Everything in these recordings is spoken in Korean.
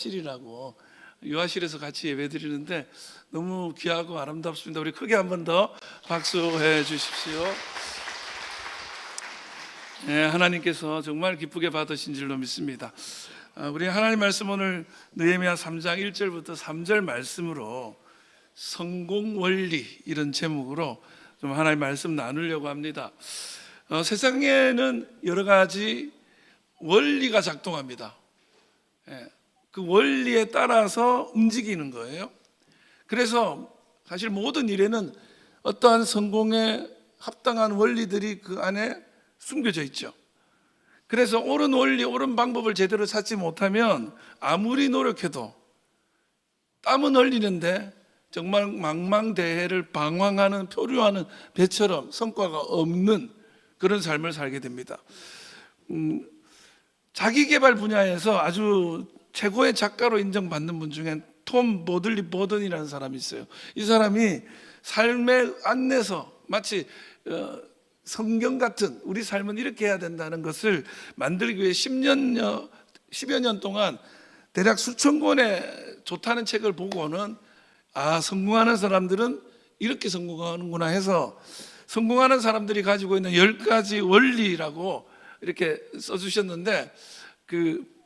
실이라고 유아실에서 같이 예배드리는데 너무 귀하고 아름답습니다. 우리 크게 한 번 더 박수해 주십시오. 네, 하나님께서 정말 기쁘게 받으신 줄로 믿습니다. 우리 하나님 말씀 오늘 느헤미야 3장 1절부터 3절 말씀으로 성공 원리 이런 제목으로 좀 하나님 말씀 나누려고 합니다. 세상에는 여러 가지 원리가 작동합니다. 그 원리에 따라서 움직이는 거예요. 그래서 사실 모든 일에는 어떠한 성공에 합당한 원리들이 그 안에 숨겨져 있죠. 그래서 옳은 원리, 옳은 방법을 제대로 찾지 못하면 아무리 노력해도 땀은 흘리는데 정말 망망대해를 방황하는, 표류하는 배처럼 성과가 없는 그런 삶을 살게 됩니다. 자기개발 분야에서 아주 최고의 작가로 인정받는 분 중에 톰 보들리 버든이라는 사람이 있어요. 이 사람이 삶의 안내서, 마치 성경 같은 우리 삶은 이렇게 해야 된다는 것을 만들기 위해 10여 년 동안 대략 수천 권의 좋다는 책을 보고는 성공하는 사람들은 이렇게 성공하는구나 해서 성공하는 사람들이 가지고 있는 10가지 원리라고 이렇게 써주셨는데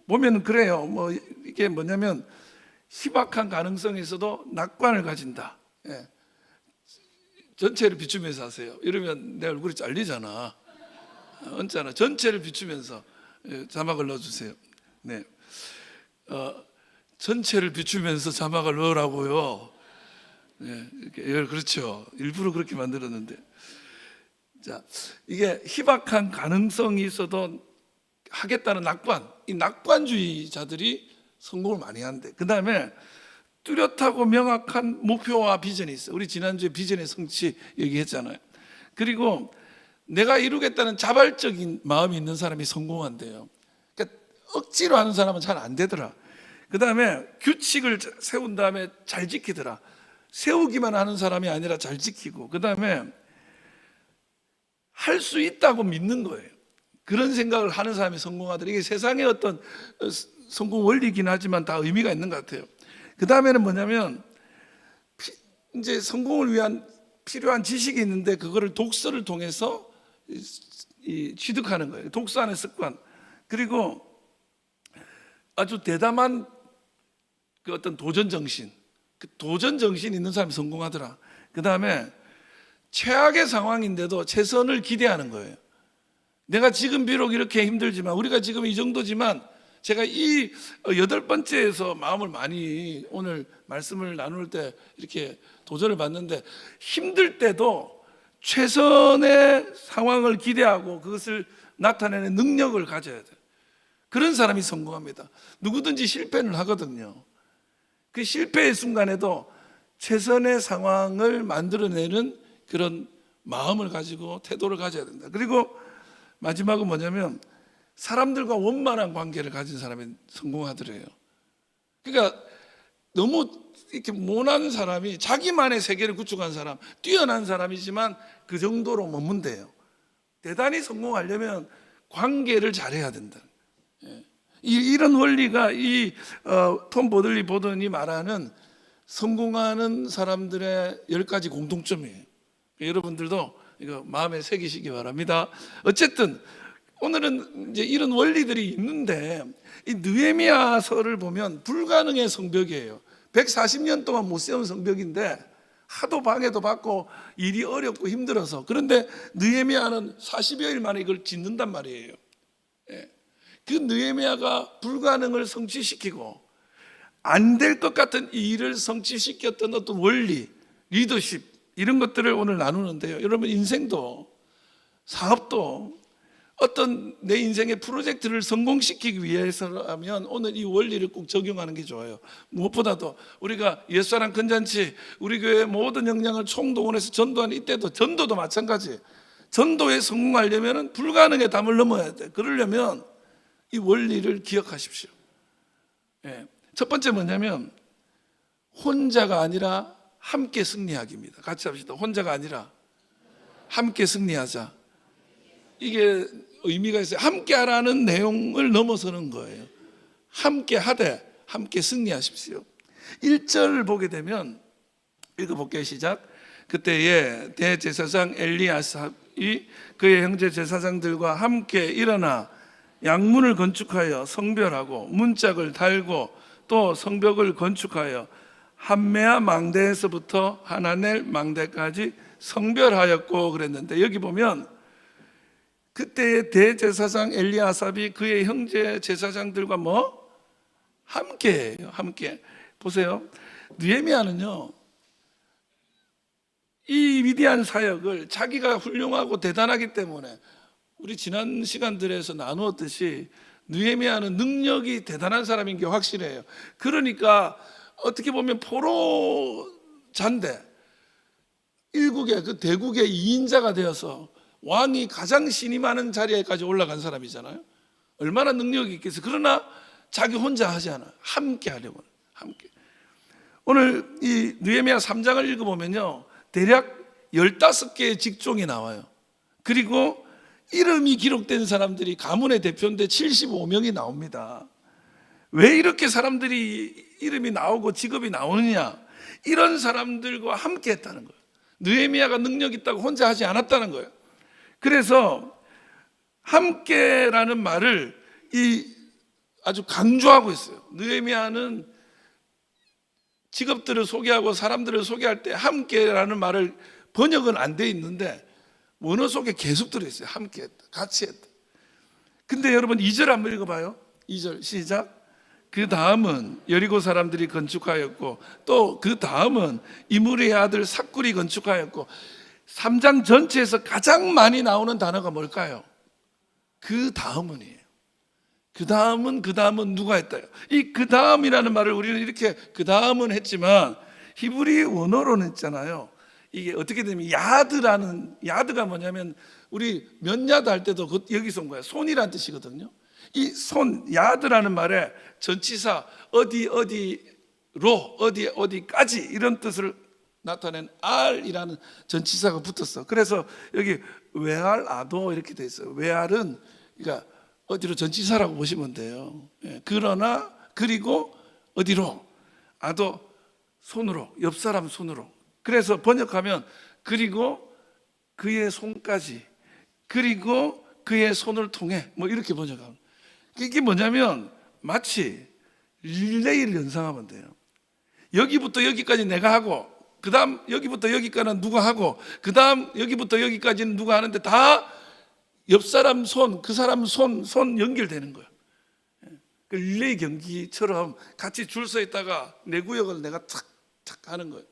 보면 그래요. 이게 뭐냐면 희박한 가능성이 있어도 낙관을 가진다. 전체를 비추면서 하세요. 이러면 내 얼굴이 잘리잖아. 언짢아. 전체를 비추면서 자막을 넣어주세요. 네, 전체를 비추면서 자막을 넣으라고요. 네, 그렇죠. 일부러 그렇게 만들었는데, 자, 이게 희박한 가능성이 있어도 하겠다는 낙관, 이 낙관주의자들이 성공을 많이 한대. 그 다음에 뚜렷하고 명확한 목표와 비전이 있어. 우리 지난주에 비전의 성취 얘기했잖아요. 그리고 내가 이루겠다는 자발적인 마음이 있는 사람이 성공한대요. 그러니까 억지로 하는 사람은 잘 안 되더라. 그 다음에 규칙을 세운 다음에 잘 지키더라. 세우기만 하는 사람이 아니라 잘 지키고, 그 다음에 할 수 있다고 믿는 거예요. 그런 생각을 하는 사람이 성공하더라. 이게 세상의 어떤 성공 원리이긴 하지만 다 의미가 있는 것 같아요. 그 다음에는 뭐냐면, 이제 성공을 위한 필요한 지식이 있는데 그거를 독서를 통해서 취득하는 거예요. 독서하는 습관. 그리고 아주 대담한 그 어떤 도전 정신, 그 도전 정신 있는 사람이 성공하더라. 그 다음에 최악의 상황인데도 최선을 기대하는 거예요. 내가 지금 비록 이렇게 힘들지만, 우리가 지금 이 정도지만, 제가 이 8번째에서 마음을 많이 오늘 말씀을 나눌 때 이렇게 도전을 받는데, 힘들 때도 최선의 상황을 기대하고 그것을 나타내는 능력을 가져야 돼요. 그런 사람이 성공합니다. 누구든지 실패는 하거든요. 그 실패의 순간에도 최선의 상황을 만들어내는 그런 마음을 가지고 태도를 가져야 된다. 그리고 마지막은 뭐냐면, 사람들과 원만한 관계를 가진 사람이 성공하더래요. 그러니까 너무 이렇게 모난 사람이, 자기만의 세계를 구축한 사람, 뛰어난 사람이지만 그 정도로 머문대요. 대단히 성공하려면 관계를 잘해야 된다. 이런 원리가 톰 보들리 버든이 말하는 성공하는 사람들의 10가지 공통점이에요. 여러분들도 이거 마음에 새기시기 바랍니다. 어쨌든 오늘은 이제 이런 원리들이 있는데, 이 느헤미야서를 보면 불가능의 성벽이에요. 140년 동안 못 세운 성벽인데 하도 방해도 받고 일이 어렵고 힘들어서, 그런데 느헤미야는 40여일 만에 이걸 짓는단 말이에요. 그 느헤미야가 불가능을 성취시키고 안 될 것 같은 이 일을 성취시켰던 어떤 원리, 리더십, 이런 것들을 오늘 나누는데요. 여러분, 인생도 사업도 어떤 내 인생의 프로젝트를 성공시키기 위해서라면 오늘 이 원리를 꼭 적용하는 게 좋아요. 무엇보다도 우리가 옛사랑 큰잔치, 우리 교회 모든 역량을 총동원해서 전도하는 이때도, 전도도 마찬가지. 전도에 성공하려면 불가능의 담을 넘어야 돼. 그러려면 이 원리를 기억하십시오. 첫 번째 뭐냐면, 혼자가 아니라 함께 승리하기입니다. 같이 합시다. 혼자가 아니라 함께 승리하자. 이게 의미가 있어요. 함께 하라는 내용을 넘어서는 거예요. 함께 하되 함께 승리하십시오. 1절 보게 되면 읽어볼게요. 시작. 그때에 대제사장 엘리야삽이 그의 형제 제사장들과 함께 일어나 양문을 건축하여 성별하고 문짝을 달고 또 성벽을 건축하여 한메아 망대에서부터 하나넬 망대까지 성별하였고 그랬는데, 여기 보면 그때의 대제사장 엘리야삽이 그의 형제 제사장들과 함께해요. 함께. 보세요. 느헤미야는요, 이 위대한 사역을 자기가 훌륭하고 대단하기 때문에, 우리 지난 시간들에서 나누었듯이 느헤미야는 능력이 대단한 사람인 게 확실해요. 그러니까 어떻게 보면 포로자인데 일국의 그 대국의 2인자가 되어서 왕이 가장 신임하는 자리에까지 올라간 사람이잖아요. 얼마나 능력이 있겠어요. 그러나 자기 혼자 하지 않아요. 함께 하려고. 함께. 오늘 이 느헤미야 3장을 읽어보면요, 대략 15개의 직종이 나와요. 그리고 이름이 기록된 사람들이 가문의 대표인데 75명이 나옵니다. 왜 이렇게 사람들이 이름이 나오고 직업이 나오느냐? 이런 사람들과 함께 했다는 거예요. 느헤미야가 능력 있다고 혼자 하지 않았다는 거예요. 그래서 함께라는 말을 아주 강조하고 있어요. 느헤미야는 직업들을 소개하고 사람들을 소개할 때 함께라는 말을 번역은 안 돼 있는데 원어 속에 계속 들어있어요. 함께 했다, 같이 했다. 근데 여러분 2절 한번 읽어봐요. 2절 시작. 그 다음은 여리고 사람들이 건축하였고 또 그 다음은 이므리의 아들 삭굴이 건축하였고. 3장 전체에서 가장 많이 나오는 단어가 뭘까요? 그 다음은이에요. 그 다음은 누가 했다요? 이 그 다음이라는 말을 우리는 이렇게 그 다음은 했지만 히브리 원어로는 있잖아요. 이게 어떻게 되면 야드가 뭐냐면 우리 몇 야드 할 때도 여기서 온 거예요. 손이라는 뜻이거든요. 이 손, 야드라는 말에 전치사 어디까지 이런 뜻을 나타낸 R이라는 전치사가 붙었어. 그래서 여기 웨알 아도 이렇게 돼 있어요. 웨알은 그러니까 어디로 전치사라고 보시면 돼요. 그러나 그리고 어디로? 아도 손으로, 옆 사람 손으로. 그래서 번역하면 그리고 그의 손까지, 그리고 그의 손을 통해 이렇게 번역하면. 이게 뭐냐면 마치 릴레이를 연상하면 돼요. 여기부터 여기까지 내가 하고 그 다음 여기부터 여기까지는 누가 하고 그 다음 여기부터 여기까지는 누가 하는데 다 옆 사람 손, 그 사람 손 연결되는 거예요. 그 릴레이 경기처럼 같이 줄 서 있다가 내 구역을 내가 탁탁 하는 거예요.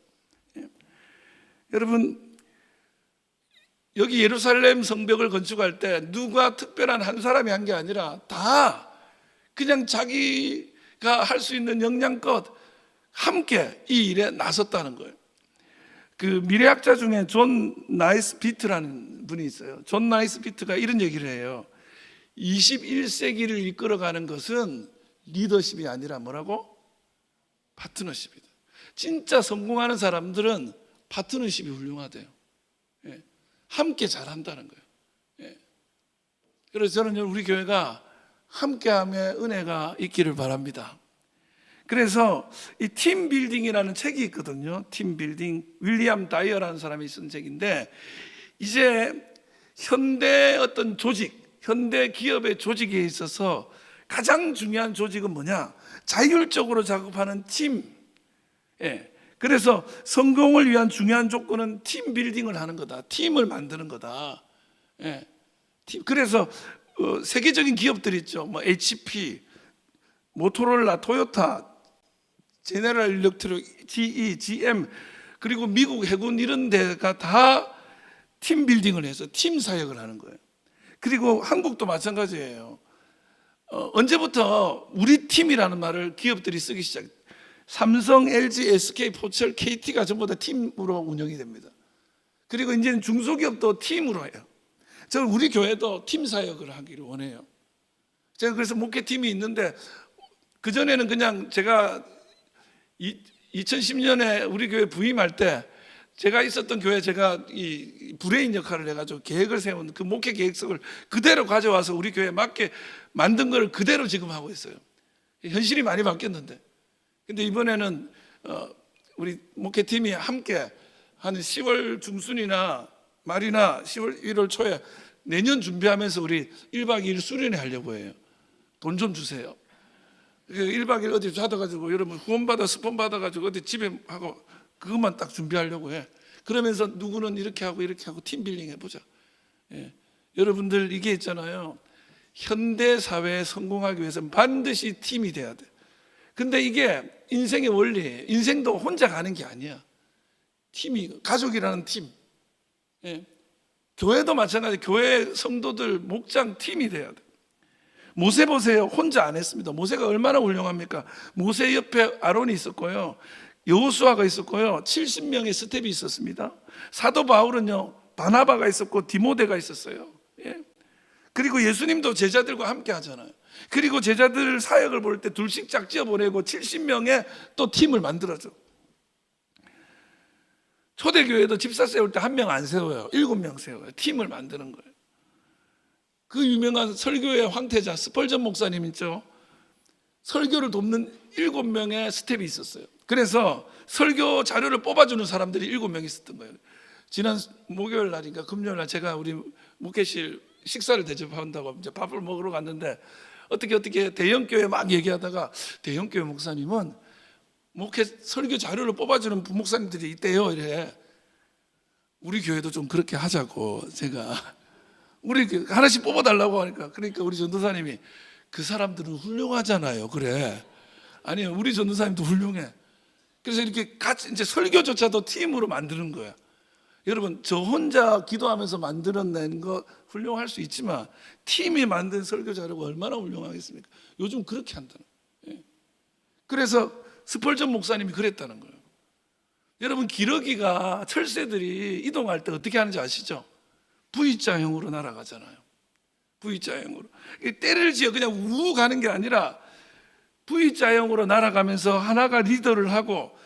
여러분, 여기 예루살렘 성벽을 건축할 때 누가 특별한 한 사람이 한 게 아니라 다 그냥 자기가 할 수 있는 역량껏 함께 이 일에 나섰다는 거예요. 그 미래학자 중에 존 나이스비트라는 분이 있어요. 존 나이스비트가 이런 얘기를 해요. 21세기를 이끌어가는 것은 리더십이 아니라 뭐라고? 파트너십이다. 진짜 성공하는 사람들은 파트너십이 훌륭하대요. 함께 잘한다는 거예요. 그래서 저는 우리 교회가 함께함의 은혜가 있기를 바랍니다. 그래서 이 팀빌딩이라는 책이 있거든요. 팀빌딩, 윌리엄 다이어라는 사람이 쓴 책인데, 이제 현대 어떤 조직, 현대 기업의 조직에 있어서 가장 중요한 조직은 뭐냐? 자율적으로 작업하는 팀. 그래서 성공을 위한 중요한 조건은 팀 빌딩을 하는 거다. 팀을 만드는 거다. 그래서 세계적인 기업들 있죠. HP, 모토로라, 토요타, 제네럴 일렉트릭, GE, GM, 그리고 미국 해군 이런 데가 다 팀 빌딩을 해서 팀 사역을 하는 거예요. 그리고 한국도 마찬가지예요. 언제부터 우리 팀이라는 말을 기업들이 쓰기 시작했어요. 삼성, LG, SK, 포철, KT가 전부 다 팀으로 운영이 됩니다. 그리고 이제는 중소기업도 팀으로 해요. 저는 우리 교회도 팀 사역을 하기를 원해요. 제가 그래서 목회팀이 있는데, 그전에는 그냥 제가 2010년에 우리 교회 부임할 때 제가 있었던 교회 제가 이 브레인 역할을 해가지고 계획을 세운 그 목회 계획서를 그대로 가져와서 우리 교회에 맞게 만든 걸 그대로 지금 하고 있어요. 현실이 많이 바뀌었는데 근데 이번에는 우리 목회팀이 함께 한 10월 중순이나 말이나 10월 1월 초에 내년 준비하면서 우리 1박 2일 수련회 하려고 해요. 돈 좀 주세요. 1박 2일 어디 받아가지고 여러분 후원받아 스폰 받아가지고 어디 집에 하고 그것만 딱 준비하려고 해. 그러면서 누구는 이렇게 하고 팀빌딩 해보자. 예. 여러분들 이게 있잖아요. 현대 사회에 성공하기 위해서는 반드시 팀이 돼야 돼. 근데 이게 인생의 원리, 인생도 혼자 가는 게 아니야. 팀이, 가족이라는 팀. 예. 교회도 마찬가지. 교회 성도들 목장 팀이 돼야 돼. 모세 보세요. 혼자 안 했습니다. 모세가 얼마나 훌륭합니까? 모세 옆에 아론이 있었고요. 여호수아가 있었고요. 70명의 스텝이 있었습니다. 사도 바울은요, 바나바가 있었고 디모데가 있었어요. 예. 그리고 예수님도 제자들과 함께 하잖아요. 그리고 제자들 사역을 볼 때 둘씩 짝지어 보내고 70명의 또 팀을 만들어줘. 초대교회도 집사 세울 때 한 명 안 세워요. 7명 세워요. 팀을 만드는 거예요. 그 유명한 설교의 황태자 스펄전 목사님 있죠. 설교를 돕는 7명의 스텝이 있었어요. 그래서 설교 자료를 뽑아주는 사람들이 7명 있었던 거예요. 지난 목요일 날인가 금요일 날 제가 우리 목회실 식사를 대접한다고 이제 밥을 먹으러 갔는데 어떻게 대형교회 막 얘기하다가 대형교회 목사님은 목회 설교 자료를 뽑아주는 부목사님들이 있대요. 이래. 우리 교회도 좀 그렇게 하자고 제가 우리 하나씩 뽑아달라고 하니까 그러니까 우리 전도사님이 그 사람들은 훌륭하잖아요. 그래. 아니요, 우리 전도사님도 훌륭해. 그래서 이렇게 같이 이제 설교조차도 팀으로 만드는 거야. 여러분, 저 혼자 기도하면서 만들어낸 거 훌륭할 수 있지만 팀이 만든 설교 자료가 얼마나 훌륭하겠습니까? 요즘 그렇게 한다는 거예요. 그래서 스펄전 목사님이 그랬다는 거예요. 여러분, 기러기가 철새들이 이동할 때 어떻게 하는지 아시죠? V자형으로 날아가잖아요. V자형으로. 때를 지어 그냥 우 가는 게 아니라 V자형으로 날아가면서 하나가 리더를 하고,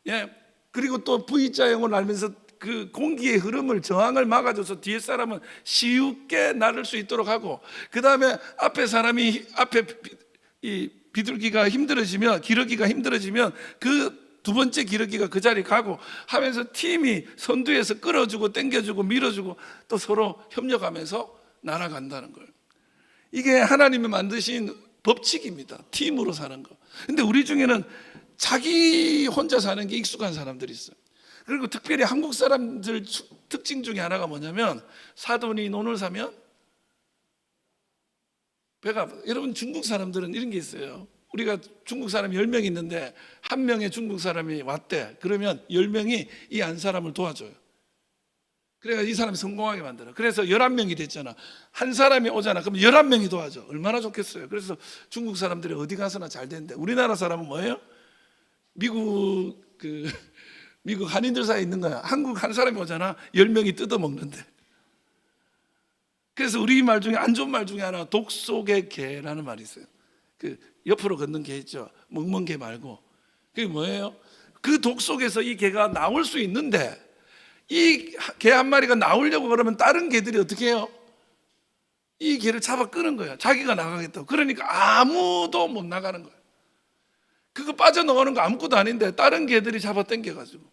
예, 그리고 또 V자형으로 날면서 그 공기의 흐름을 저항을 막아줘서 뒤에 사람은 쉽게 나를 수 있도록 하고, 그 다음에 앞에 사람이 앞에 이 비둘기가 힘들어지면, 기러기가 힘들어지면 그 두 번째 기러기가 그 자리 가고 하면서 팀이 선두에서 끌어주고 당겨주고 밀어주고 또 서로 협력하면서 날아간다는 거예요. 이게 하나님이 만드신 법칙입니다. 팀으로 사는 거. 근데 우리 중에는 자기 혼자 사는 게 익숙한 사람들이 있어요. 그리고 특별히 한국 사람들 특징 중에 하나가 뭐냐면 사돈이 논을 사면 배가 아파요. 여러분, 중국 사람들은 이런 게 있어요. 우리가 중국 사람이 10명 있는데 한 명의 중국 사람이 왔대. 그러면 10명이 이 한 사람을 도와줘요. 그래서 이 사람이 성공하게 만들어. 그래서 11명이 됐잖아. 한 사람이 오잖아. 그럼 11명이 도와줘. 얼마나 좋겠어요. 그래서 중국 사람들이 어디 가서나 잘 되는데 우리나라 사람은 뭐예요? 미국 한인들 사이에 있는 거야. 한국 한 사람이 오잖아. 10명이 뜯어먹는데. 그래서 우리 말 중에 안 좋은 말 중에 하나 독 속의 개라는 말이 있어요. 그 옆으로 걷는 개 있죠. 멍멍 개 말고. 그게 뭐예요? 그 독 속에서 이 개가 나올 수 있는데 이 개 한 마리가 나오려고 그러면 다른 개들이 어떻게 해요? 이 개를 잡아 끄는 거야. 자기가 나가겠다고. 그러니까 아무도 못 나가는 거야. 그거 빠져나가는 거 아무것도 아닌데 다른 개들이 잡아 당겨가지고.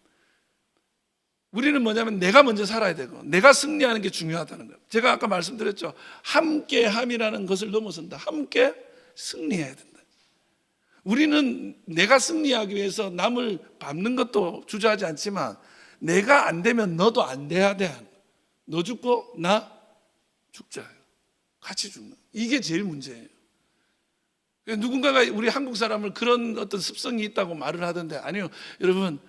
우리는 뭐냐면 내가 먼저 살아야 되고 내가 승리하는 게 중요하다는 거예요. 제가 아까 말씀드렸죠. 함께함이라는 것을 넘어선다. 함께 승리해야 된다. 우리는 내가 승리하기 위해서 남을 밟는 것도 주저하지 않지만 내가 안 되면 너도 안 돼야 돼. 너 죽고 나 죽자. 같이 죽는. 이게 제일 문제예요. 누군가가 우리 한국 사람을 그런 어떤 습성이 있다고 말을 하던데 아니요. 여러분,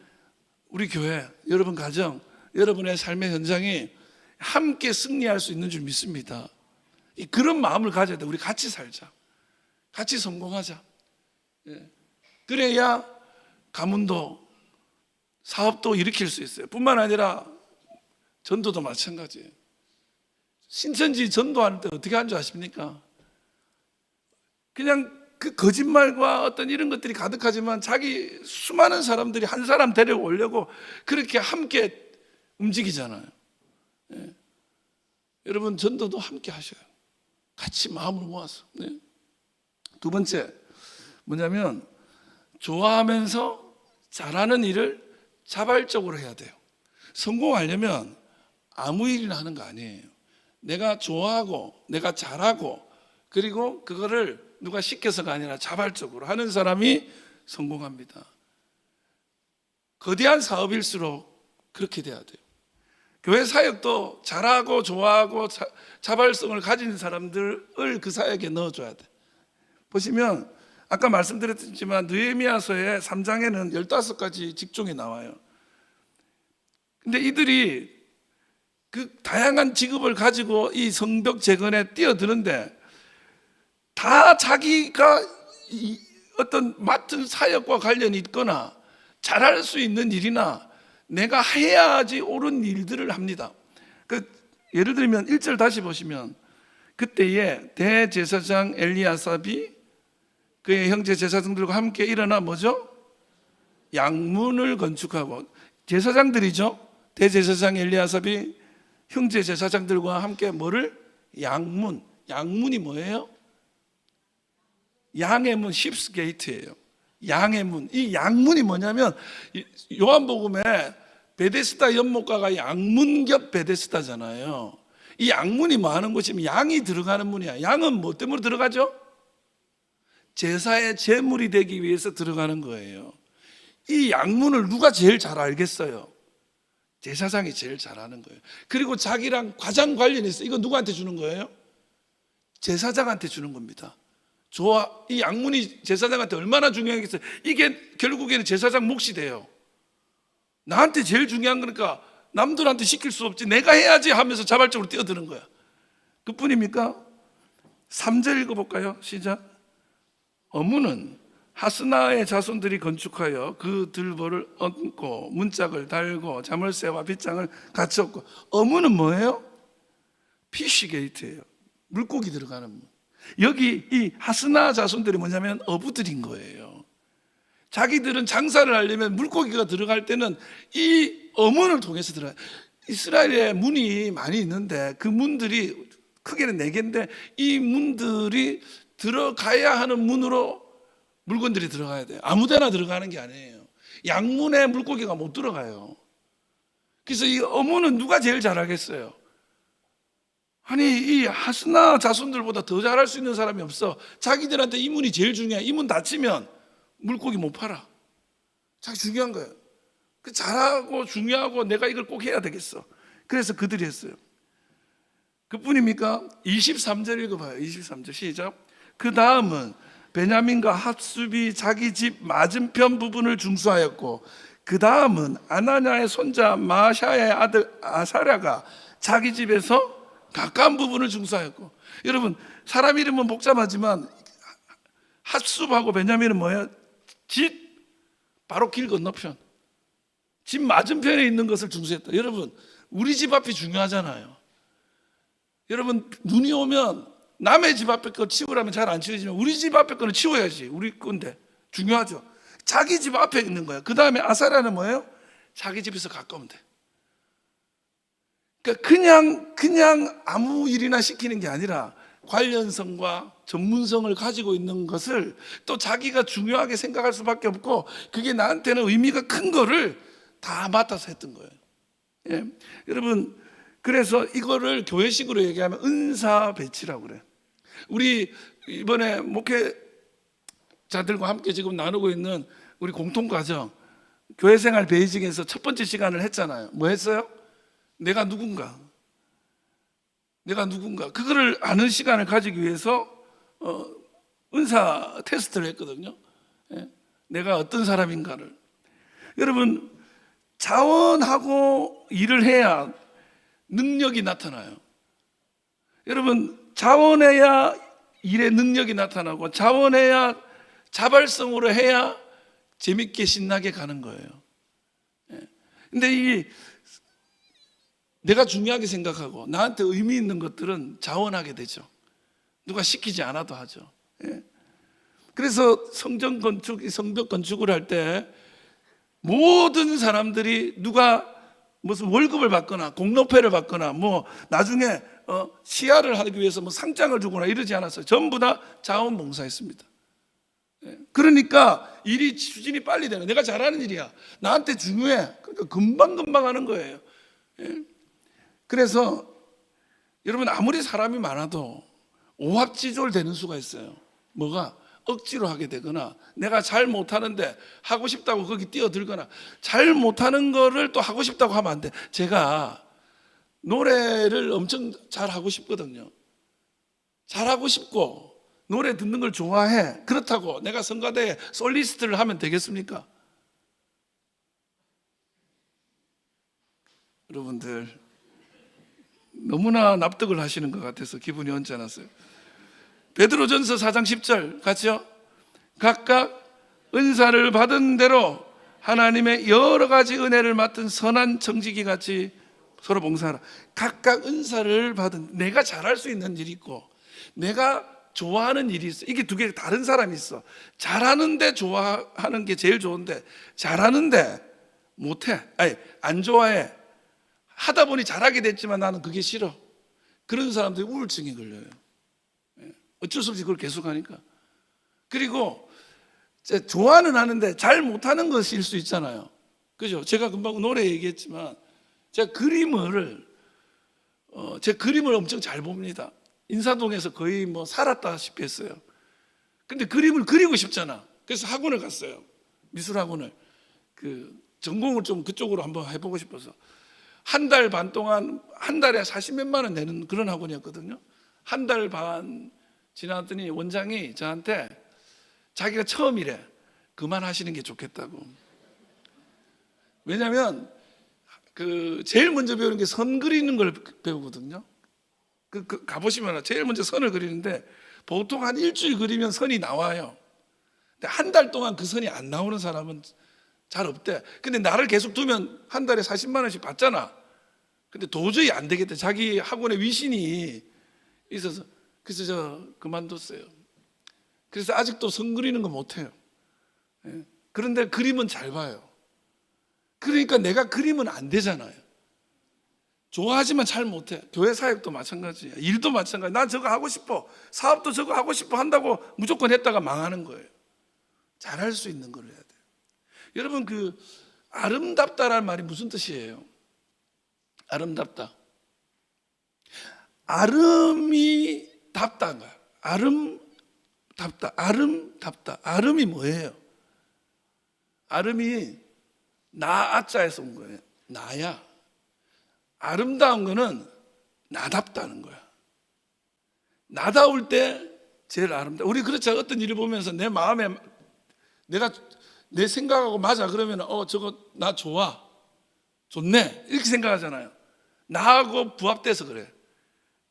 우리 교회, 여러분 가정, 여러분의 삶의 현장이 함께 승리할 수 있는 줄 믿습니다. 그런 마음을 가져야 돼. 우리 같이 살자. 같이 성공하자. 그래야 가문도 사업도 일으킬 수 있어요. 뿐만 아니라 전도도 마찬가지예요. 신천지 전도할 때 어떻게 하는 줄 아십니까? 그냥 그 거짓말과 어떤 이런 것들이 가득하지만 자기 수많은 사람들이 한 사람 데려오려고 그렇게 함께 움직이잖아요. 여러분, 전도도 함께 하셔요. 같이 마음을 모아서. 두 번째 뭐냐면 좋아하면서 잘하는 일을 자발적으로 해야 돼요. 성공하려면 아무 일이나 하는 거 아니에요. 내가 좋아하고 내가 잘하고 그리고 그거를 누가 시켜서가 아니라 자발적으로 하는 사람이 성공합니다. 거대한 사업일수록 그렇게 돼야 돼요. 교회 사역도 잘하고 좋아하고 자발성을 가진 사람들을 그 사역에 넣어줘야 돼. 보시면 아까 말씀드렸지만 느헤미야서의 3장에는 15가지 직종이 나와요. 근데 이들이 그 다양한 직업을 가지고 이 성벽 재건에 뛰어드는데 다 자기가 어떤 맡은 사역과 관련이 있거나 잘할 수 있는 일이나 내가 해야지 옳은 일들을 합니다. 예를 들면 1절 다시 보시면 그때에 대제사장 엘리야삽이 그의 형제 제사장들과 함께 일어나 뭐죠? 양문을 건축하고, 제사장들이죠. 대제사장 엘리야삽이 형제 제사장들과 함께 뭐를? 양문. 양문이 뭐예요? 양의 문, 십스 게이트예요. 양의 문. 이 양문이 뭐냐면 요한복음에 베데스다 연못가가 양문 겹 베데스다잖아요. 이 양문이 뭐 하는 곳이면 양이 들어가는 문이야. 양은 뭐 때문에 들어가죠? 제사의 제물이 되기 위해서 들어가는 거예요. 이 양문을 누가 제일 잘 알겠어요? 제사장이 제일 잘하는 거예요. 그리고 자기랑 가장 관련이 있어요. 이거 누구한테 주는 거예요? 제사장한테 주는 겁니다. 이 양문이 제사장한테 얼마나 중요하겠어요? 이게 결국에는 제사장 몫이 돼요. 나한테 제일 중요한 거니까 남들한테 시킬 수 없지, 내가 해야지 하면서 자발적으로 뛰어드는 거야. 그뿐입니까? 3절 읽어볼까요? 시작. 어문은 하스나의 자손들이 건축하여 그 들보를 얹고 문짝을 달고 자물쇠와 빗장을 갖췄고. 어문은 뭐예요? 피쉬 게이트예요. 물고기 들어가는 문. 여기 이 하스나 자손들이 뭐냐면 어부들인 거예요. 자기들은 장사를 하려면 물고기가 들어갈 때는 이 어문을 통해서 들어가요. 이스라엘에 문이 많이 있는데 그 문들이 크게는 4개인데 이 문들이 들어가야 하는 문으로 물건들이 들어가야 돼요. 아무데나 들어가는 게 아니에요. 양문에 물고기가 못 들어가요. 그래서 이 어문은 누가 제일 잘하겠어요? 아니, 이 하스나 자손들보다 더 잘할 수 있는 사람이 없어. 자기들한테 이 문이 제일 중요해. 이 문 닫히면 물고기 못 팔아. 자기 중요한 거예요. 잘하고 중요하고 내가 이걸 꼭 해야 되겠어. 그래서 그들이 했어요. 그뿐입니까? 23절 읽어봐요. 23절 시작. 그 다음은 베냐민과 합숲이 자기 집 맞은편 부분을 중수하였고, 그 다음은 아나냐의 손자 마샤의 아들 아사랴가 자기 집에서 가까운 부분을 중수하였고. 여러분, 사람 이름은 복잡하지만 합숲하고 베냐민은 뭐예요? 집 바로 길 건너편, 집 맞은편에 있는 것을 중수했다. 여러분, 우리 집 앞이 중요하잖아요. 여러분, 눈이 오면 남의 집 앞에 거 치우라면 잘 안 치우지만 우리 집 앞에 거는 치워야지. 우리 건데 중요하죠. 자기 집 앞에 있는 거예요. 그 다음에 아사랴는 뭐예요? 자기 집에서 가까우면 돼. 그러니까 그냥 아무 일이나 시키는 게 아니라 관련성과 전문성을 가지고 있는 것을 또 자기가 중요하게 생각할 수밖에 없고, 그게 나한테는 의미가 큰 거를 다 맡아서 했던 거예요. 예. 여러분, 그래서 이거를 교회식으로 얘기하면 은사 배치라고 그래요. 우리 이번에 목회자들과 함께 지금 나누고 있는 우리 공통과정 교회생활 베이직에서 첫 번째 시간을 했잖아요. 뭐 했어요? 내가 누군가 그거를 아는 시간을 가지기 위해서 은사 테스트를 했거든요. 예? 내가 어떤 사람인가를. 여러분, 자원하고 일을 해야 능력이 나타나요. 여러분, 자원해야 일의 능력이 나타나고 자원해야 자발성으로 해야 재밌게 신나게 가는 거예요. 근데 내가 중요하게 생각하고 나한테 의미 있는 것들은 자원하게 되죠. 누가 시키지 않아도 하죠. 그래서 성전 건축, 성벽 건축을 할 때 모든 사람들이 누가 무슨 월급을 받거나 공로패를 받거나 뭐 나중에 시야를 하기 위해서 뭐 상장을 주거나 이러지 않았어요. 전부 다 자원봉사했습니다. 그러니까 일이 추진이 빨리 되는, 내가 잘하는 일이야, 나한테 중요해, 그러니까 금방금방 하는 거예요. 그래서 여러분, 아무리 사람이 많아도 오합지졸 되는 수가 있어요. 뭐가? 억지로 하게 되거나, 내가 잘 못하는데 하고 싶다고 거기 뛰어들거나, 잘 못하는 거를 또 하고 싶다고 하면 안 돼. 제가 노래를 엄청 잘하고 싶거든요. 잘하고 싶고 노래 듣는 걸 좋아해. 그렇다고 내가 성가대에 솔리스트를 하면 되겠습니까? 여러분들 너무나 납득을 하시는 것 같아서 기분이 언짢았어요. 베드로전서 4장 10절 같이요. 각각 은사를 받은 대로 하나님의 여러 가지 은혜를 맡은 선한 청지기 같이 서로 봉사하라. 각각 은사를 받은, 내가 잘할 수 있는 일이 있고 내가 좋아하는 일이 있어. 이게 두 개 다른 사람이 있어. 잘하는데 좋아하는 게 제일 좋은데, 잘하는데 못해, 아니 안 좋아해. 하다 보니 잘하게 됐지만 나는 그게 싫어. 그런 사람들이 우울증에 걸려요. 어쩔 수 없이 그걸 계속하니까. 그리고 좋아는 하는데 잘 못하는 것일 수 있잖아요. 그죠? 제가 금방 노래 얘기했지만 제가 제 그림을 엄청 잘 봅니다. 인사동에서 거의 뭐 살았다시피 했어요. 근데 그림을 그리고 싶잖아. 그래서 학원을 갔어요. 미술학원을. 전공을 좀 그쪽으로 한번 해보고 싶어서. 한 달 반 동안, 한 달에 40몇만 원 내는 그런 학원이었거든요. 한 달 반 지났더니 원장이 저한테 자기가 처음이래. 그만하시는 게 좋겠다고. 왜냐면 제일 먼저 배우는 게 선 그리는 걸 배우거든요. 가보시면 제일 먼저 선을 그리는데 보통 한 일주일 그리면 선이 나와요. 근데 한 달 동안 그 선이 안 나오는 사람은 잘 없대. 근데 나를 계속 두면 한 달에 40만 원씩 받잖아. 근데 도저히 안 되겠대. 자기 학원에 위신이 있어서. 그래서 저 그만뒀어요. 그래서 아직도 선 그리는 거 못해요. 그런데 그림은 잘 봐요. 그러니까 내가 그림은 안 되잖아요. 좋아하지만 잘 못해. 교회 사역도 마찬가지야. 일도 마찬가지야. 난 저거 하고 싶어. 사업도 저거 하고 싶어 한다고 무조건 했다가 망하는 거예요. 잘할 수 있는 걸 해야 돼요. 여러분, 아름답다라는 말이 무슨 뜻이에요? 아름답다. 아름이 답다인 거야. 아름답다. 아름이 뭐예요? 아름이 나아자에서 온 거예요. 나야. 아름다운 거는 나답다는 거야. 나다울 때 제일 아름다워. 우리 그렇죠. 어떤 일을 보면서 내 마음에 내 생각하고 맞아 그러면 저거 나 좋아, 좋네 이렇게 생각하잖아요. 나하고 부합돼서 그래.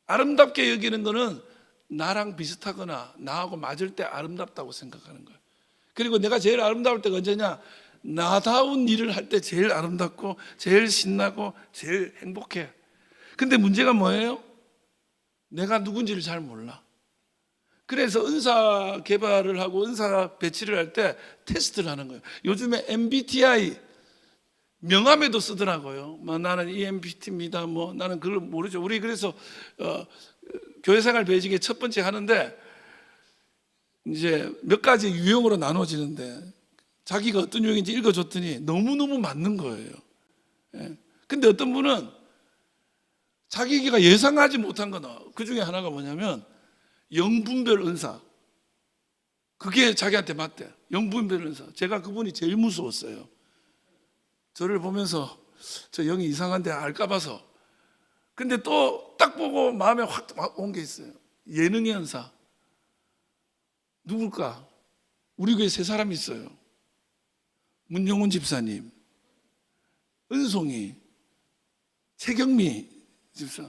아름답게 여기는 거는 나랑 비슷하거나 나하고 맞을 때 아름답다고 생각하는 거야. 그리고 내가 제일 아름다울 때가 언제냐? 나다운 일을 할 때 제일 아름답고 제일 신나고 제일 행복해. 근데 문제가 뭐예요? 내가 누군지를 잘 몰라. 그래서 은사 개발을 하고 은사 배치를 할 때 테스트를 하는 거예요. 요즘에 MBTI 명함에도 쓰더라고요. 뭐 나는 ENFP입니다. 뭐 나는 그걸 모르죠. 우리 그래서 교회생활 배직에 첫 번째 하는데 이제 몇 가지 유형으로 나눠지는데 자기가 어떤 유형인지 읽어줬더니 너무너무 맞는 거예요. 근데 어떤 분은 자기가 예상하지 못한 거나 그 중에 하나가 뭐냐면 영분별 은사. 그게 자기한테 맞대. 영분별 은사. 제가 그분이 제일 무서웠어요. 저를 보면서 저 영이 이상한데 알까 봐서. 근데 또 딱 보고 마음에 확 온 게 있어요. 예능의 은사. 누굴까? 우리 교회 세 사람이 있어요. 문용훈 집사님, 은송이, 최경미 집사.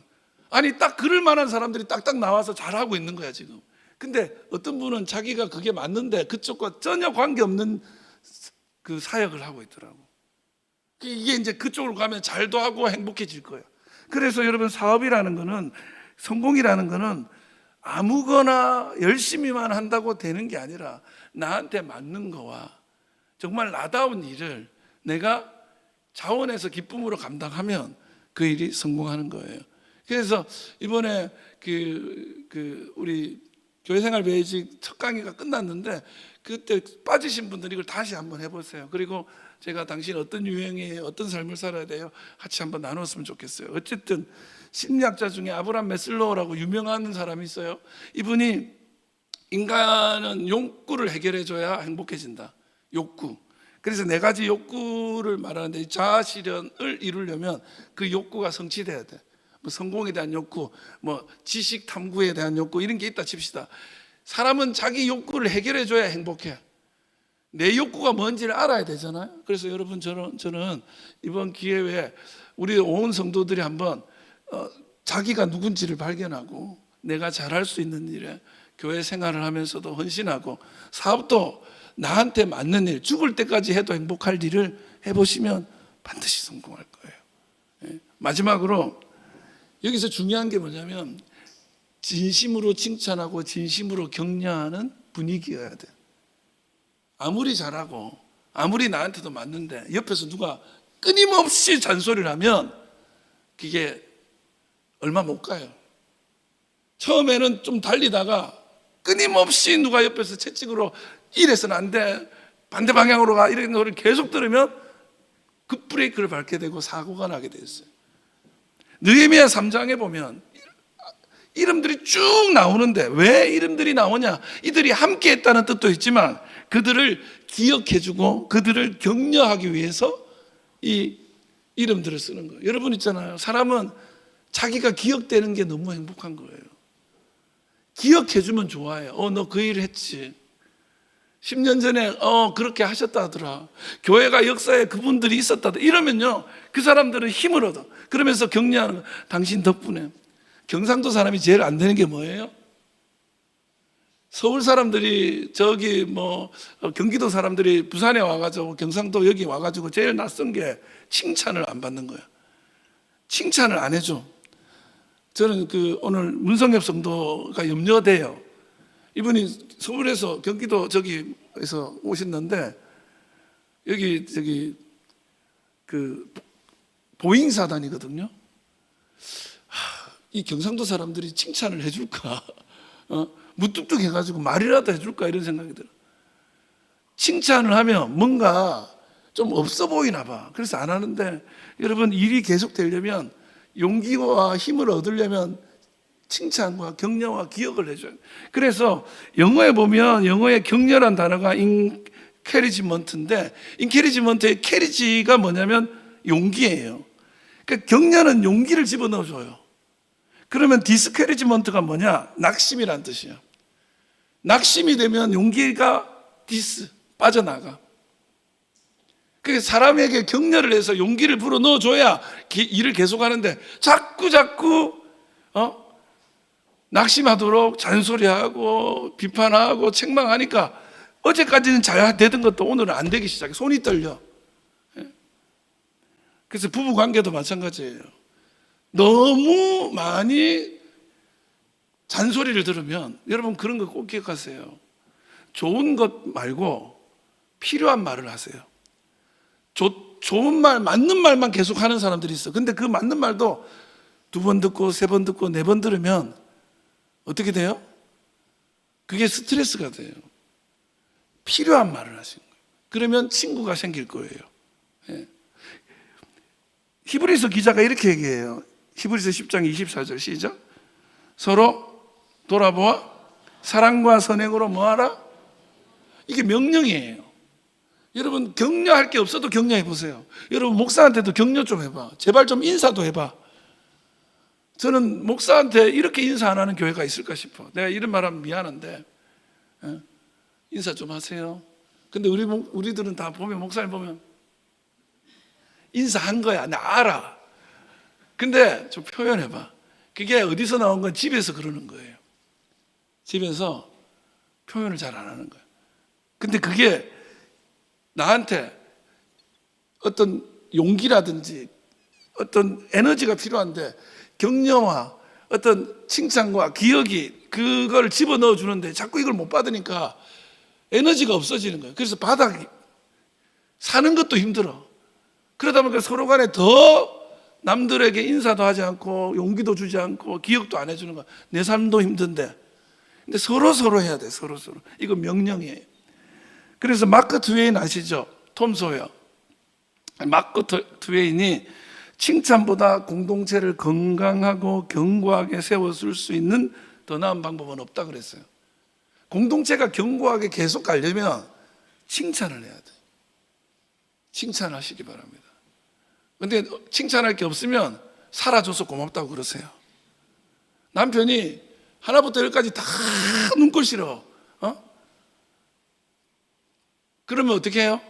아니 딱 그럴 만한 사람들이 딱딱 나와서 잘하고 있는 거야 지금. 근데 어떤 분은 자기가 그게 맞는데 그쪽과 전혀 관계없는 그 사역을 하고 있더라고. 이게 이제 그쪽으로 가면 잘도 하고 행복해질 거야. 그래서 여러분, 사업이라는 거는, 성공이라는 거는 아무거나 열심히만 한다고 되는 게 아니라 나한테 맞는 거와 정말 나다운 일을 내가 자원해서 기쁨으로 감당하면 그 일이 성공하는 거예요. 그래서 이번에 우리 교회생활 베이직 첫 강의가 끝났는데 그때 빠지신 분들은 이걸 다시 한번 해보세요. 그리고 제가 당신 어떤 유형이에요, 어떤 삶을 살아야 돼요, 같이 한번 나눴으면 좋겠어요. 어쨌든 심리학자 중에 아브람 메슬로우라고 유명한 사람이 있어요. 이분이 인간은 욕구를 해결해줘야 행복해진다. 욕구. 그래서 네 가지 욕구를 말하는데, 자아 실현을 이루려면 그 욕구가 성취돼야 돼. 뭐 성공에 대한 욕구, 뭐 지식 탐구에 대한 욕구, 이런 게 있다 칩시다. 사람은 자기 욕구를 해결해 줘야 행복해. 내 욕구가 뭔지를 알아야 되잖아요. 그래서 여러분, 저는 이번 기회에 우리 온 성도들이 한번 자기가 누군지를 발견하고 내가 잘할 수 있는 일에 교회 생활을 하면서도 헌신하고 사업도 나한테 맞는 일, 죽을 때까지 해도 행복할 일을 해보시면 반드시 성공할 거예요. 마지막으로 여기서 중요한 게 뭐냐면 진심으로 칭찬하고 진심으로 격려하는 분위기여야 돼. 아무리 잘하고 아무리 나한테도 맞는데 옆에서 누가 끊임없이 잔소리를 하면 그게 얼마 못 가요. 처음에는 좀 달리다가 끊임없이 누가 옆에서 채찍으로 이래서는 안 돼, 반대 방향으로 가, 이런 소리를 계속 들으면 급브레이크를 밟게 되고 사고가 나게 됐어요. 느헤미야 3장에 보면 이름들이 쭉 나오는데 왜 이름들이 나오냐? 이들이 함께 했다는 뜻도 있지만 그들을 기억해주고 그들을 격려하기 위해서 이 이름들을 쓰는 거예요. 여러분 있잖아요, 사람은 자기가 기억되는 게 너무 행복한 거예요. 기억해주면 좋아해요. 너 그 일을 했지, 10년 전에 그렇게 하셨다 하더라, 교회가 역사에 그분들이 있었다 하더라. 이러면요, 그 사람들은 힘을 얻어. 그러면서 격려하는 거예요. 당신 덕분에. 경상도 사람이 제일 안 되는 게 뭐예요? 서울 사람들이 저기 경기도 사람들이 부산에 와가지고 경상도 여기 와가지고 제일 낯선 게 칭찬을 안 받는 거예요. 칭찬을 안 해줘. 저는 오늘 문성엽 성도가 염려돼요. 이분이 서울에서 경기도 저기에서 오셨는데 여기 보잉사단이거든요. 이 경상도 사람들이 칭찬을 해줄까? 무뚝뚝해가지고 말이라도 해줄까? 이런 생각이 들어요. 칭찬을 하면 뭔가 좀 없어 보이나 봐. 그래서 안 하는데, 여러분, 일이 계속 되려면 용기와 힘을 얻으려면 칭찬과 격려와 기억을 해줘요. 그래서 영어에 보면 영어의 격려란 단어가 encouragement인데, encouragement의 carriage가 뭐냐면 용기예요. 그러니까 격려는 용기를 집어넣어줘요. 그러면 디스커리지먼트가 뭐냐? 낙심이란 뜻이야. 낙심이 되면 용기가 빠져나가. 그래서 사람에게 격려를 해서 용기를 불어 넣어줘야 일을 계속하는데 자꾸 낙심하도록 잔소리하고 비판하고 책망하니까 어제까지는 잘 되던 것도 오늘은 안 되기 시작해. 손이 떨려. 그래서 부부관계도 마찬가지예요. 너무 많이 잔소리를 들으면, 여러분 그런 거 꼭 기억하세요. 좋은 것 말고 필요한 말을 하세요. 좋은 말, 맞는 말만 계속 하는 사람들이 있어. 근데 그 맞는 말도 2번 듣고 3번 듣고 4번 들으면 어떻게 돼요? 그게 스트레스가 돼요. 필요한 말을 하시는 거예요. 그러면 친구가 생길 거예요. 히브리서 기자가 이렇게 얘기해요. 히브리서 10장 24절 시작. 서로 돌아보아 사랑과 선행으로 뭐하라? 이게 명령이에요. 여러분 격려할 게 없어도 격려해 보세요. 여러분 목사한테도 격려 좀 해봐. 제발 좀 인사도 해봐. 저는 목사한테 이렇게 인사 안 하는 교회가 있을까 싶어. 내가 이런 말하면 미안한데 인사 좀 하세요. 근데 우리들은 다 보면, 목사님 보면 인사한 거야. 나 알아. 근데 좀 표현해봐. 그게 어디서 나온 건 집에서 그러는 거예요. 집에서 표현을 잘 안 하는 거예요. 근데 그게 나한테 어떤 용기라든지 어떤 에너지가 필요한데 격려와 어떤 칭찬과 기억이 그걸 집어넣어 주는데 자꾸 이걸 못 받으니까 에너지가 없어지는 거예요. 그래서 바닥이 사는 것도 힘들어. 그러다 보니까 서로 간에 더 남들에게 인사도 하지 않고 용기도 주지 않고 기억도 안 해주는 거야. 내 삶도 힘든데. 근데 서로 해야 돼. 서로. 이거 명령이에요. 그래서 마크 트웨인 아시죠? 톰 소여. 마크 트웨인이 칭찬보다 공동체를 건강하고 견고하게 세워줄 수 있는 더 나은 방법은 없다 그랬어요. 공동체가 견고하게 계속 가려면 칭찬을 해야 돼. 칭찬하시기 바랍니다. 근데 칭찬할 게 없으면 살아줘서 고맙다고 그러세요. 남편이 하나부터 열까지 다 눈꼴 싫어. 그러면 어떻게 해요?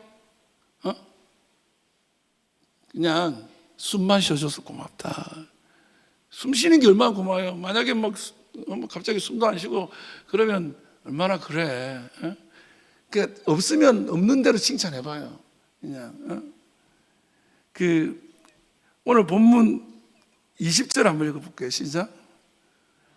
그냥 숨만 쉬어줘서 고맙다. 숨 쉬는 게 얼마나 고마워요. 만약에 막 갑자기 숨도 안 쉬고 그러면 얼마나 그래. 그러니까 없으면 없는 대로 칭찬해봐요. 그냥. 오늘 본문 20절 한번 읽어볼게요. 시작.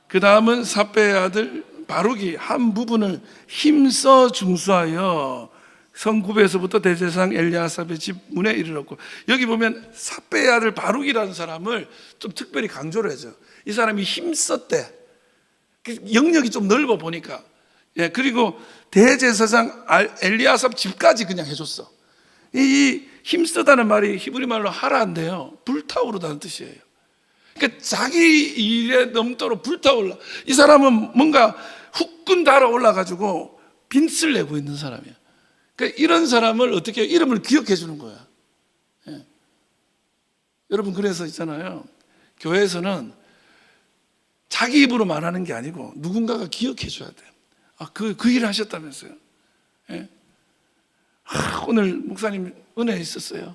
그 다음은 삽배의 아들 바룩이 한 부분을 힘써 중수하여 성구베에서부터 대제사장 엘리아삽의 집 문에 이르렀고, 여기 보면 삽배의 아들 바룩이라는 사람을 좀 특별히 강조를 해줘. 이 사람이 힘썼대. 영역이 좀 넓어 보니까. 예, 그리고 대제사장 엘리아삽 집까지 그냥 해줬어. 이 힘쓰다는 말이 히브리 말로 하라인데요, 불타오르다는 뜻이에요. 그러니까 자기 일에 넘도록 불타올라. 이 사람은 뭔가 후끈 달아올라가지고 빈스를 내고 있는 사람이야. 그러니까 이런 사람을 어떻게 해요? 이름을 기억해 주는 거야. 예. 여러분, 그래서 있잖아요, 교회에서는 자기 입으로 말하는 게 아니고 누군가가 기억해 줘야 돼요. 그 일을 하셨다면서요. 예. 오늘 목사님 은혜 있었어요.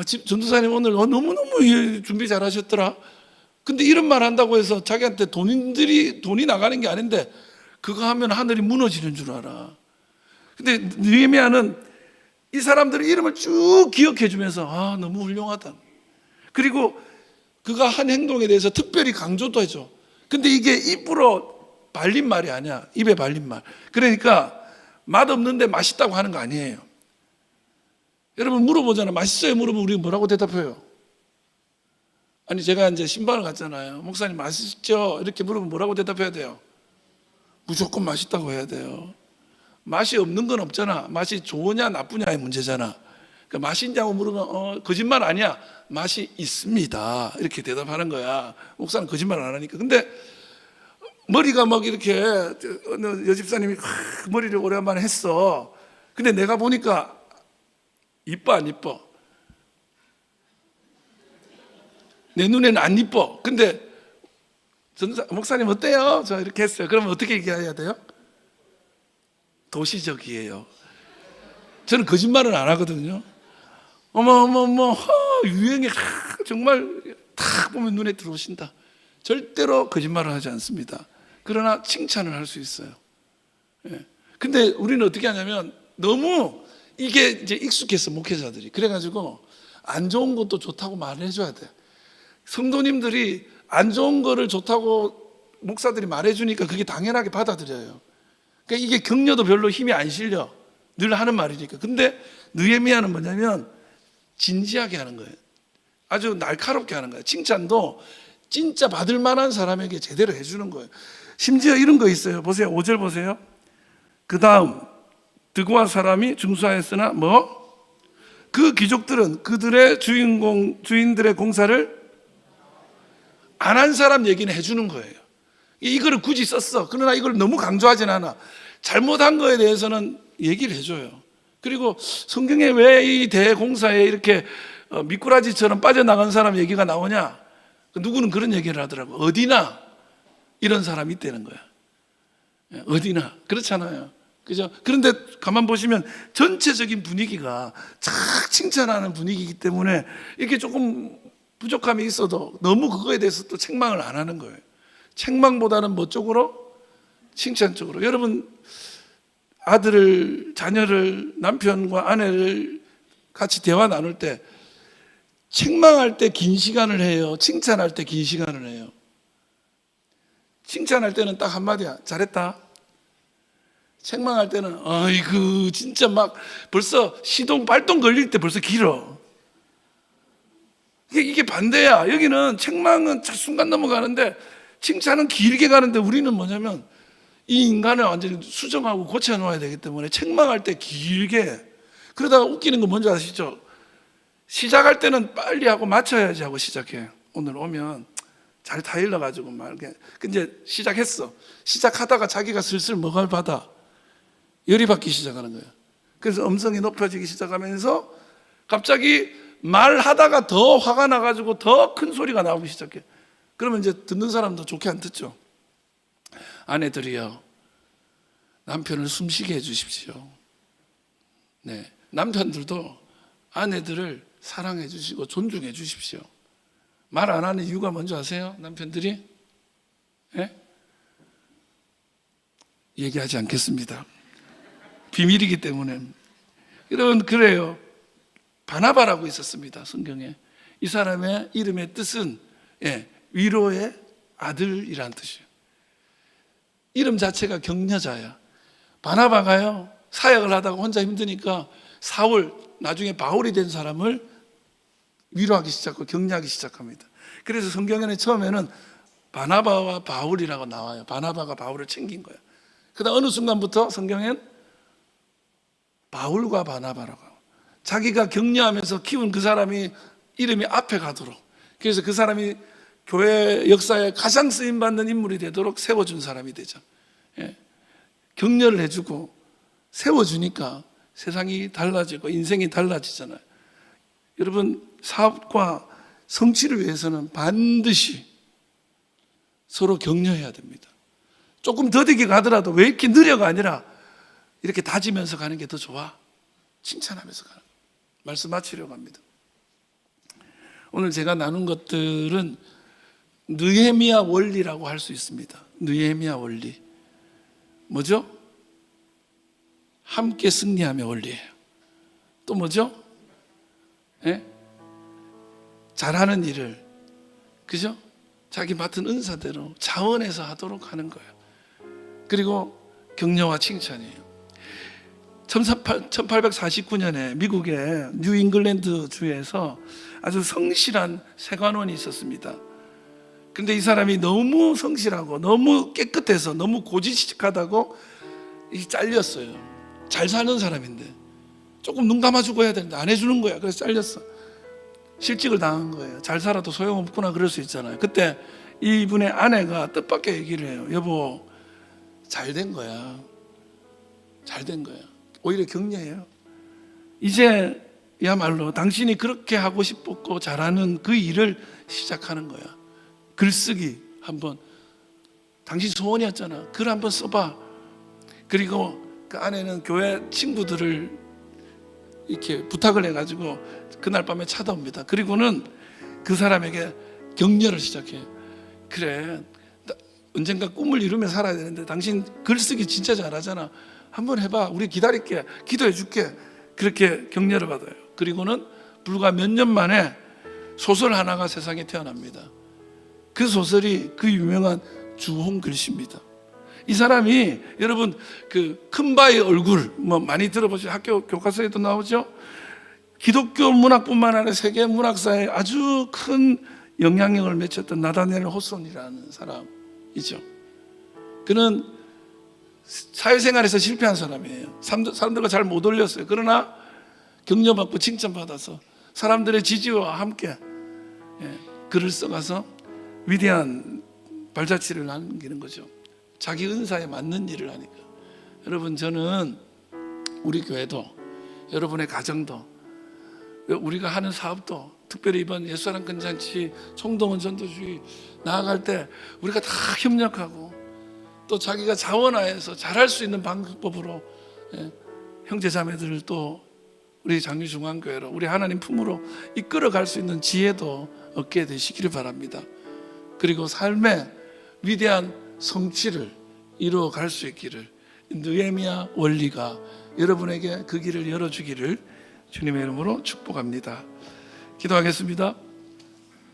집 전도사님 오늘 너무너무 준비 잘 하셨더라. 근데 이런 말 한다고 해서 자기한테 돈이 나가는 게 아닌데 그거 하면 하늘이 무너지는 줄 알아. 근데 느헤미야는 이 사람들의 이름을 쭉 기억해 주면서 너무 훌륭하다. 그리고 그가 한 행동에 대해서 특별히 강조도 해줘. 근데 이게 입으로 발린 말이 아니야. 입에 발린 말. 그러니까 맛없는데 맛있다고 하는 거 아니에요. 여러분 물어보잖아요. 맛있어요? 물어보면 우리 뭐라고 대답해요? 아니, 제가 이제 신방을 갔잖아요. 목사님 맛있죠? 이렇게 물어보면 뭐라고 대답해야 돼요? 무조건 맛있다고 해야 돼요. 맛이 없는 건 없잖아. 맛이 좋으냐 나쁘냐의 문제잖아. 그러니까 맛있냐고 물으면 거짓말 아니야. 맛이 있습니다. 이렇게 대답하는 거야. 목사는 거짓말 안 하니까. 근데 머리가 막 이렇게, 여집사님이 머리를 오랜만에 했어. 근데 내가 보니까 이뻐 안 이뻐? 내 눈에는 안 이뻐. 근데 목사님 어때요? 저 이렇게 했어요. 그러면 어떻게 얘기해야 돼요? 도시적이에요. 저는 거짓말은 안 하거든요. 어머 유행에 정말 탁 보면 눈에 들어오신다. 절대로 거짓말을 하지 않습니다. 그러나 칭찬을 할 수 있어요. 예. 근데 우리는 어떻게 하냐면 너무 이게 이제 익숙해서 목회자들이 그래가지고 안 좋은 것도 좋다고 말을 해줘야 돼. 성도님들이 안 좋은 거를 좋다고 목사들이 말해주니까 그게 당연하게 받아들여요. 그러니까 이게 격려도 별로 힘이 안 실려. 늘 하는 말이니까. 근데 느헤미야는 뭐냐면 진지하게 하는 거예요. 아주 날카롭게 하는 거예요. 칭찬도 진짜 받을 만한 사람에게 제대로 해주는 거예요. 심지어 이런 거 있어요. 보세요. 5절 보세요. 그 다음 드고아 사람이 중수하였으나 그 귀족들은 그들의 주인들의 공사를 안 한 사람 얘기는 해주는 거예요. 이거를 굳이 썼어. 그러나 이걸 너무 강조하진 않아. 잘못한 거에 대해서는 얘기를 해줘요. 그리고 성경에 왜 이 대공사에 이렇게 미꾸라지처럼 빠져나간 사람 얘기가 나오냐? 누구는 그런 얘기를 하더라고. 어디나 이런 사람이 있다는 거야. 어디나. 그렇잖아요. 그죠? 그런데 가만 보시면 전체적인 분위기가 착 칭찬하는 분위기이기 때문에 이렇게 조금 부족함이 있어도 너무 그거에 대해서 또 책망을 안 하는 거예요. 책망보다는 뭐 쪽으로? 칭찬 쪽으로. 여러분, 아들을, 자녀를, 남편과 아내를 같이 대화 나눌 때 책망할 때 긴 시간을 해요? 칭찬할 때 긴 시간을 해요? 칭찬할 때는 딱 한마디야. 잘했다. 책망할 때는 아이고 진짜 막 벌써 시동 발동 걸릴 때 벌써 길어. 이게 반대야. 여기는 책망은 순간 넘어가는데 칭찬은 길게 가는데 우리는 뭐냐면 이 인간을 완전히 수정하고 고쳐놓아야 되기 때문에 책망할 때 길게, 그러다가 웃기는 거 뭔지 아시죠? 시작할 때는 빨리 하고 맞춰야지 하고 시작해. 오늘 오면 잘 타일러가지고 막 이렇게. 근데 시작했어. 시작하다가 자기가 슬슬 뭐가 받아. 열이 받기 시작하는 거예요. 그래서 음성이 높아지기 시작하면서 갑자기 말하다가 더 화가 나가지고 더 큰 소리가 나오기 시작해. 그러면 이제 듣는 사람도 좋게 안 듣죠. 아내들이요, 남편을 숨쉬게 해주십시오. 네, 남편들도 아내들을 사랑해 주시고 존중해 주십시오. 말 안 하는 이유가 뭔지 아세요? 남편들이? 네? 얘기하지 않겠습니다. 비밀이기 때문에. 여러분, 그래요. 바나바라고 있었습니다, 성경에. 이 사람의 이름의 뜻은 위로의 아들이란 뜻이에요. 이름 자체가 격려자야. 바나바가요, 사역을 하다가 혼자 힘드니까 사울, 나중에 바울이 된 사람을 위로하기 시작하고 격려하기 시작합니다. 그래서 성경에는 처음에는 바나바와 바울이라고 나와요. 바나바가 바울을 챙긴 거예요. 그다음 어느 순간부터 성경엔 바울과 바나바라고, 자기가 격려하면서 키운 그 사람이 이름이 앞에 가도록, 그래서 그 사람이 교회 역사에 가장 쓰임받는 인물이 되도록 세워준 사람이 되죠. 격려를 해주고 세워주니까 세상이 달라지고 인생이 달라지잖아요. 여러분, 사업과 성취를 위해서는 반드시 서로 격려해야 됩니다. 조금 더디게 가더라도 왜 이렇게 느려가 아니라 이렇게 다지면서 가는 게 더 좋아. 칭찬하면서 가는 거예요. 말씀 마치려고 합니다. 오늘 제가 나눈 것들은 느헤미야 원리라고 할 수 있습니다. 느헤미야 원리. 뭐죠? 함께 승리하며 원리예요. 또 뭐죠? 잘하는 일을, 그죠? 자기 맡은 은사대로 자원해서 하도록 하는 거예요. 그리고 격려와 칭찬이에요. 1849년에 미국의 뉴잉글랜드 주에서 아주 성실한 세관원이 있었습니다. 근데 이 사람이 너무 성실하고 너무 깨끗해서 너무 고지식하다고 잘렸어요. 잘 사는 사람인데 조금 눈 감아주고 해야 되는데 안 해주는 거야. 그래서 잘렸어. 실직을 당한 거예요. 잘 살아도 소용없구나 그럴 수 있잖아요. 그때 이분의 아내가 뜻밖의 얘기를 해요. 여보, 잘 된 거야. 잘 된 거야. 오히려 격려해요. 이제야말로 당신이 그렇게 하고 싶었고 잘하는 그 일을 시작하는 거야. 글쓰기 한번, 당신 소원이었잖아. 글 한번 써봐. 그리고 그 아내는 교회 친구들을 이렇게 부탁을 해가지고 그날 밤에 찾아옵니다. 그리고는 그 사람에게 격려를 시작해요. 그래, 언젠가 꿈을 이루며 살아야 되는데 당신 글쓰기 진짜 잘하잖아. 한번 해봐. 우리 기다릴게. 기도해 줄게. 그렇게 격려를 받아요. 그리고는 불과 몇 년 만에 소설 하나가 세상에 태어납니다. 그 소설이 그 유명한 주홍 글씨입니다. 이 사람이, 여러분, 그 큰바의 얼굴 뭐 많이 들어보시죠? 학교 교과서에도 나오죠. 기독교 문학뿐만 아니라 세계 문학사에 아주 큰 영향력을 미쳤던 나다니엘 호손이라는 사람이죠. 그는 사회생활에서 실패한 사람이에요. 사람들과 잘 못 어울렸어요. 그러나 격려받고 칭찬받아서 사람들의 지지와 함께 글을 써가서 위대한 발자취를 남기는 거죠. 자기 은사에 맞는 일을 하니까. 여러분, 저는 우리 교회도, 여러분의 가정도, 우리가 하는 사업도, 특별히 이번 옛사랑 건잔치 총동원 전도주의 나아갈 때 우리가 다 협력하고 또 자기가 자원하여서 잘할 수 있는 방법으로 형제 자매들을 또 우리 장유중앙교회로, 우리 하나님 품으로 이끌어갈 수 있는 지혜도 얻게 되시기를 바랍니다. 그리고 삶의 위대한 성취를 이루어갈 수 있기를, 느헤미야 원리가 여러분에게 그 길을 열어주기를 주님의 이름으로 축복합니다. 기도하겠습니다.